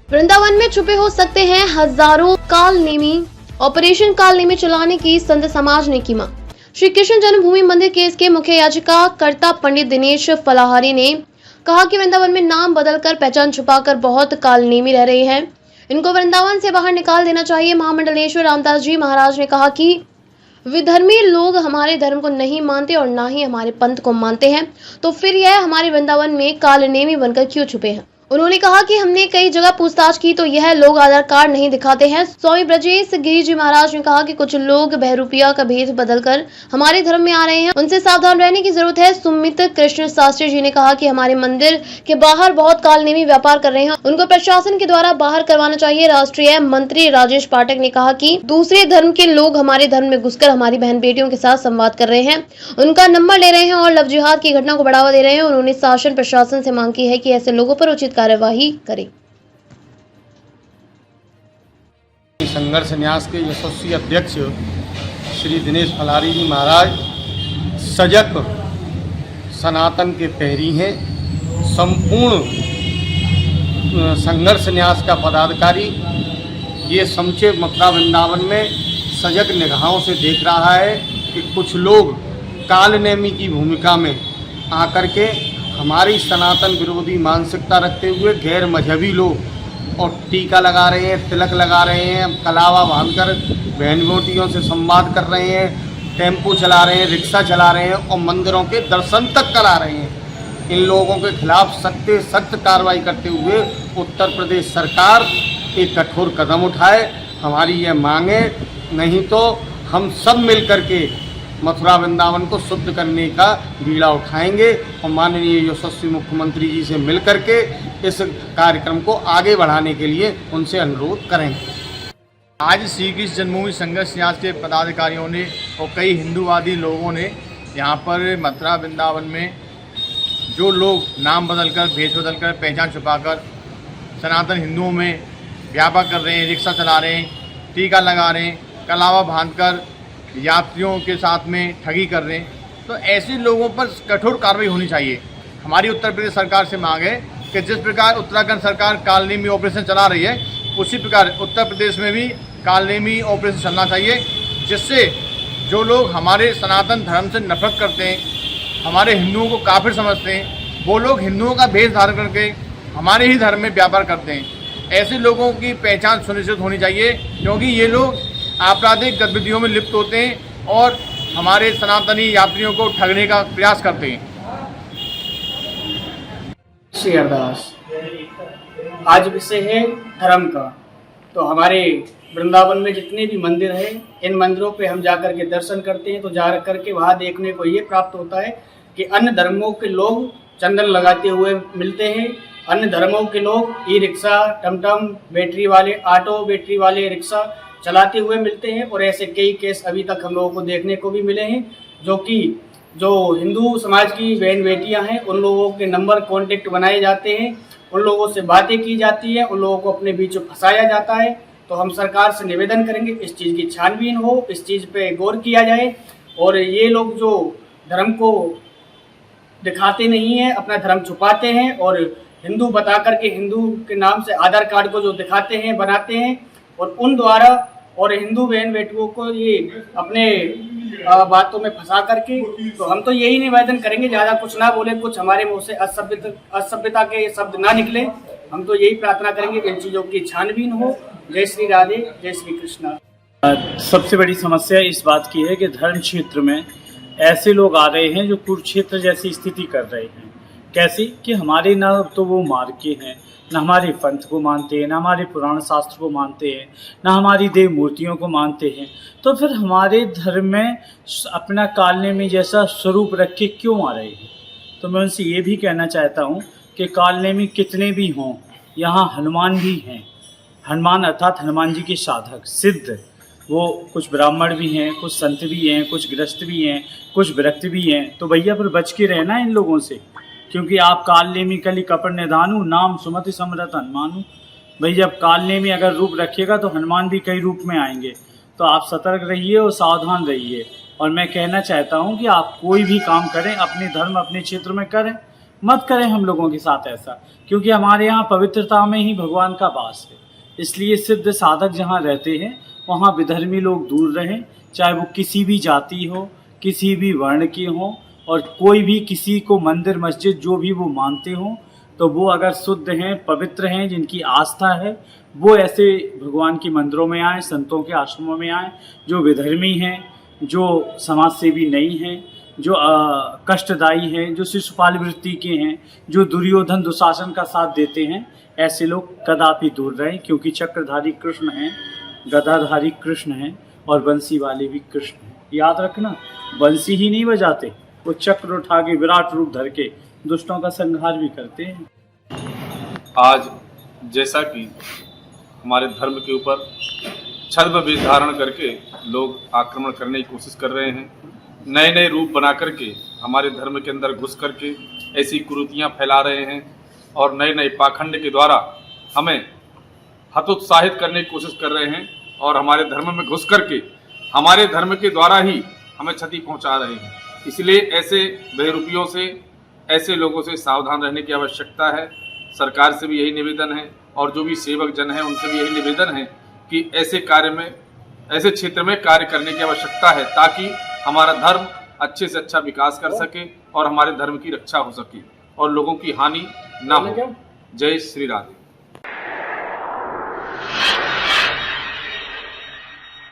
वृंदावन में छुपे हो सकते हैं हजारों कालनेमी। ऑपरेशन कालनेमी चलाने की संत समाज ने की मांग। श्री कृष्ण जन्मभूमि मंदिर केस के मुख्य याचिकाकर्ता पंडित दिनेश फलाहारी ने कहा कि वृंदावन में नाम बदलकर पहचान छुपाकर बहुत कालनेमी रह रहे हैं, इनको वृंदावन से बाहर निकाल देना चाहिए। महामंडलेश्वर रामदास जी महाराज ने कहा कि विधर्मी लोग हमारे धर्म को नहीं मानते और ना ही हमारे पंथ को मानते हैं, तो फिर यह हमारे वृंदावन में कालनेमी बनकर क्यों छुपे हैं। उन्होंने कहा कि हमने कई जगह पूछताछ की तो यह लोग आधार कार्ड नहीं दिखाते हैं। स्वामी ब्रजेश गिरी जी महाराज ने कहा कि कुछ लोग बहरूपिया का भेद बदलकर हमारे धर्म में आ रहे हैं, उनसे सावधान रहने की जरूरत है। सुमित कृष्ण शास्त्री जी ने कहा कि हमारे मंदिर के बाहर बहुत कालनेमी व्यापार कर रहे हैं, उनको प्रशासन के द्वारा बाहर करवाना चाहिए। राष्ट्रीय मंत्री राजेश पाठक ने कहा कि दूसरे धर्म के लोग हमारे धर्म में घुसकर हमारी बहन बेटियों के साथ संवाद कर रहे हैं, उनका नंबर ले रहे हैं और लव जिहाद की घटना को बढ़ावा दे रहे हैं। उन्होंने शासन प्रशासन से मांग की है कि ऐसे लोगों पर उचित कार्यवाही करें। संघर्ष न्यास के यशस्वी अध्यक्ष श्री दिनेश फलाहारी जी महाराज सजग सनातन के पैरी हैं। संपूर्ण संघर्ष न्यास का पदाधिकारी ये समूचे मथुरा वृंदावन में सजग निगाहों से देख रहा है कि कुछ लोग कालनेमी की भूमिका में आकर के हमारी सनातन विरोधी मानसिकता रखते हुए गैर मजहबी लोग और टीका लगा रहे हैं, तिलक लगा रहे हैं, कलावा बांधकर बहन बेटियों से संवाद कर रहे हैं, टेम्पो चला रहे हैं, रिक्शा चला रहे हैं और मंदिरों के दर्शन तक करा रहे हैं। इन लोगों के खिलाफ सख्त कार्रवाई करते हुए उत्तर प्रदेश सरकार एक कठोर कदम उठाए। हमारी यह मांग है, नहीं तो हम सब मिल करके मथुरा वृंदावन को शुद्ध करने का बीड़ा उठाएंगे और माननीय यशस्वी मुख्यमंत्री जी से मिल करके इस कार्यक्रम को आगे बढ़ाने के लिए उनसे अनुरोध करेंगे। आज श्री कृष्ण जन्मभूमि संघर्ष न्यास के पदाधिकारियों ने और कई हिंदूवादी लोगों ने यहाँ पर मथुरा वृंदावन में जो लोग नाम बदलकर भेष बदलकर पहचान छुपाकर सनातन हिंदुओं में व्यापार कर रहे हैं, रिक्शा चला रहे हैं, टीका लगा रहे हैं, कलावा बांधकर यात्रियों के साथ में ठगी कर रहे हैं, तो ऐसे लोगों पर कठोर कार्रवाई होनी चाहिए। हमारी उत्तर प्रदेश सरकार से मांग है कि जिस प्रकार उत्तराखंड सरकार कालनेमी ऑपरेशन चला रही है, उसी प्रकार उत्तर प्रदेश में भी कालनेमी ऑपरेशन चलना चाहिए, जिससे जो लोग हमारे सनातन धर्म से नफरत करते हैं, हमारे हिंदुओं को काफिर समझते हैं, वो लोग हिंदुओं का भेष धारण करके हमारे ही धर्म में व्यापार करते हैं। ऐसे लोगों की पहचान सुनिश्चित होनी चाहिए, क्योंकि ये लोग आपराधिक गतिविधियों में लिप्त होते हैं और हमारे सनातनी यात्रियों को ठगने का प्रयास करते हैं। श्री अरदास आज विषय है धर्म का। तो हमारे वृंदावन में जितने भी मंदिर हैं, इन मंदिरों पे हम जाकर के दर्शन करते हैं, तो जा करके वहाँ देखने को ये प्राप्त होता है कि अन्य धर्मों के लोग चंदन लगाते हुए मिलते हैं। अन्य धर्मों के लोग ई रिक्शा, टमटम, बैटरी वाले ऑटो, बैटरी वाले रिक्शा चलाते हुए मिलते हैं। और ऐसे कई केस अभी तक हम लोगों को देखने को भी मिले हैं, जो हिंदू समाज की बहन बेटियां हैं, उन लोगों के नंबर कॉन्टेक्ट बनाए जाते हैं, उन लोगों से बातें की जाती है, उन लोगों को अपने बीच में फंसाया जाता है। तो हम सरकार से निवेदन करेंगे इस चीज़ की छानबीन हो, इस चीज़ पे गौर किया जाए। और ये लोग जो धर्म को दिखाते नहीं हैं, अपना धर्म छुपाते हैं और हिंदू बता करके हिंदू के नाम से आधार कार्ड को जो दिखाते हैं, बनाते हैं और उन द्वारा और हिंदू बहन बेटियों को ये अपने बातों में फंसा करके। तो हम तो यही निवेदन करेंगे, ज़्यादा कुछ ना बोले, कुछ हमारे मुँह से असभ्यता के शब्द ना निकले। हम तो यही प्रार्थना करेंगे कि इन चीज़ों की छानबीन हो। जय श्री राधे, जय श्री कृष्णा। सबसे बड़ी समस्या इस बात की है कि धर्म क्षेत्र में ऐसे लोग आ रहे हैं जो कुरुक्षेत्र जैसी स्थिति कर रहे हैं। कैसी कि हमारे ना तो वो मार्के हैं, न हमारे पंथ को मानते हैं, न हमारे पुराण शास्त्र को मानते हैं, न हमारी देव मूर्तियों को मानते हैं। तो फिर हमारे धर्म में अपना कालनेमी जैसा स्वरूप रख के क्यों आ रहे हैं। तो मैं उनसे ये भी कहना चाहता हूँ कि कालनेमी कितने भी हों, यहाँ हनुमान भी हैं। हनुमान अर्थात हनुमान जी के साधक सिद्ध, वो कुछ ब्राह्मण भी हैं, कुछ संत भी हैं, कुछ गृहस्थ भी हैं, कुछ विरक्त भी हैं। तो भैया फिर बच के रहना इन लोगों से, क्योंकि आप कालनेमी कली कपड़ निधानु, नाम सुमति समरत हनुमानु। भाई जब कालनेमी अगर रूप रखिएगा तो हनुमान भी कई रूप में आएंगे। तो आप सतर्क रहिए और सावधान रहिए। और मैं कहना चाहता हूँ कि आप कोई भी काम करें, अपने धर्म अपने क्षेत्र में करें, मत करें हम लोगों के साथ ऐसा, क्योंकि हमारे यहाँ पवित्रता में ही भगवान का वास है। इसलिए सिद्ध साधक जहाँ रहते हैं वहाँ विधर्मी लोग दूर रहें, चाहे वो किसी भी जाति हो, किसी भी वर्ण के हो, और कोई भी किसी को मंदिर मस्जिद जो भी वो मानते हो, तो वो अगर शुद्ध हैं, पवित्र हैं, जिनकी आस्था है, वो ऐसे भगवान के मंदिरों में आए, संतों के आश्रमों में आए। जो विधर्मी हैं, जो समाज सेवी नहीं हैं, जो कष्टदायी हैं, जो शिशुपाल वृत्ति के हैं, जो दुर्योधन दुशासन का साथ देते हैं, ऐसे लोग कदापि दूर रहें, क्योंकि चक्रधारी कृष्ण हैं, गदाधारी कृष्ण हैं और बंसी वाले भी कृष्ण हैं। याद रखना, बंसी ही नहीं बजाते, वो चक्र उठा के विराट रूप धर के दुष्टों का संहार भी करते हैं। आज जैसा कि हमारे धर्म के ऊपर छद्म वेश धारण करके लोग आक्रमण करने की कोशिश कर रहे हैं, नए नए रूप बना करके हमारे धर्म के अंदर घुस करके ऐसी कुरीतियाँ फैला रहे हैं और नए नए पाखंड के द्वारा हमें हतोत्साहित करने की कोशिश कर रहे हैं और हमारे धर्म में घुस करके हमारे धर्म के द्वारा ही हमें क्षति पहुंचा रहे हैं। इसलिए ऐसे बहरूपियों से, ऐसे लोगों से सावधान रहने की आवश्यकता है। सरकार से भी यही निवेदन है और जो भी सेवक जन हैं उनसे भी यही निवेदन है कि ऐसे कार्य में, ऐसे क्षेत्र में कार्य करने की आवश्यकता है, ताकि हमारा धर्म अच्छे से अच्छा विकास कर सके और हमारे धर्म की रक्षा हो सके और लोगों की हानि ना हो। जय श्री राधे।